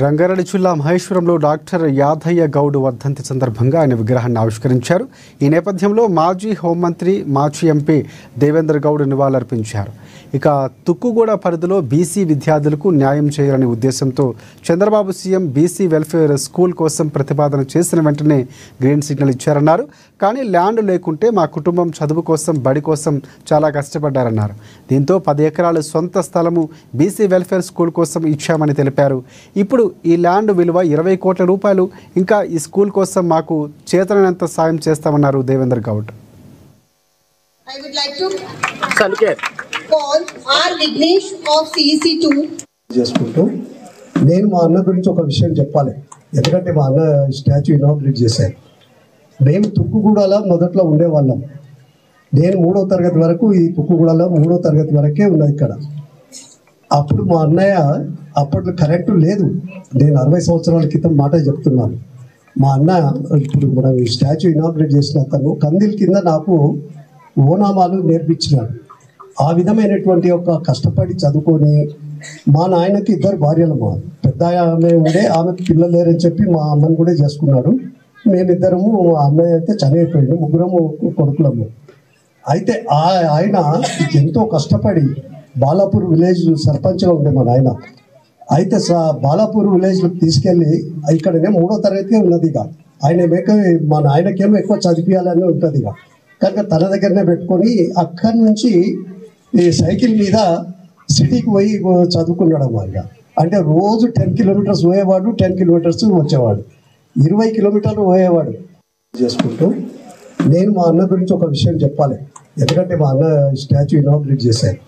రంగారెడ్డి జిల్లా మహేశ్వరంలో డాక్టర్ యాదయ్య గౌడ్ వర్ధంతి సందర్భంగా ఆయన విగ్రహాన్ని ఆవిష్కరించారు. ఈ నేపథ్యంలో మాజీ హోంమంత్రి, మాజీ ఎంపీ దేవేందర్ గౌడ్ నివాళులర్పించారు. ఇక తుక్కుగూడ పరిధిలో బీసీ విద్యార్థులకు న్యాయం చేయాలనే ఉద్దేశంతో Chandrababu CM BC welfare school కోసం ప్రతిపాదన చేసిన వెంటనే గ్రీన్ సిగ్నల్ ఇచ్చారన్నారు. కానీ ల్యాండ్ లేకుంటే మా కుటుంబం చదువు కోసం, బడి కోసం చాలా కష్టపడ్డారన్నారు. దీంతో 10 ఎకరాల సొంత స్థలము బీసీ వెల్ఫేర్ స్కూల్ కోసం ఇచ్చామని తెలిపారు. ఇప్పుడు ఈ ల్యాండ్ విలువ 20 కోట్ల రూపాయలు. ఇంకా ఈ స్కూల్ కోసం మాకు చేతనైనంత సాయం చేస్తామన్నారు Devender Goud. I would like to call R. Vignesh of CEC2. చేసుకుంటూ నేను మా అన్న గురించి ఒక విషయం చెప్పాలి. ఎందుకంటే మా అన్న స్టాచ్యూ ఇనాగ్రేట్ చేశారు. మేము తుక్కుగూడలో మొదట్లో ఉండేవాళ్ళం. నేను 3వ తరగతి వరకు ఈ తుక్కుగూడలో 3వ తరగతి వరకే ఉన్నది ఇక్కడ. అప్పుడు మా అన్నయ్య అప్పట్లో కరెంటు లేదు. నేను 60 సంవత్సరాల క్రితం మాట చెప్తున్నాను. మా అన్న ఇప్పుడు మనం స్టాచ్యూ ఇనాగ్రేట్ చేసిన అతను కందిల్ కింద నాకు ఓనామాలు నేర్పించినాడు. ఆ విధమైనటువంటి ఒక కష్టపడి చదువుకొని మా నాయనకి 2 భార్యలు, మా పెద్ద ఆమె ఉండే, ఆమెకు పిల్లలు లేరని చెప్పి మా అమ్మని కూడా చేసుకున్నాడు. మేమిద్దరము, మా అన్నయ్య అయితే చనిపోయాడు, 3 కొడుకులము. అయితే ఆయన ఎంతో కష్టపడి బాలాపూర్ విలేజ్ సర్పంచ్గా ఉండే మా నాయన. అయితే బాలాపూర్ విలేజ్లోకి తీసుకెళ్ళి ఇక్కడనే 3వ తరగతి ఉన్నది. ఇక మా నాయనకేమో ఎక్కువ చదివించాలని ఉంటుంది. ఇక కనుక తన దగ్గరనే పెట్టుకొని అక్కడి నుంచి ఈ సైకిల్ మీద సిటీకి పోయి చదువుకున్నాడు అన్నమాట. అంటే రోజు 10 కిలోమీటర్స్ పోయేవాడు, 10 కిలోమీటర్స్ వచ్చేవాడు, 20 కిలోమీటర్లు పోయేవాడు చేసుకుంటూ. నేను మా అన్న గురించి ఒక విషయం చెప్పాలి. ఎందుకంటే మా అన్న స్టాచ్యూ ఇనాగ్రేట్ చేశారు.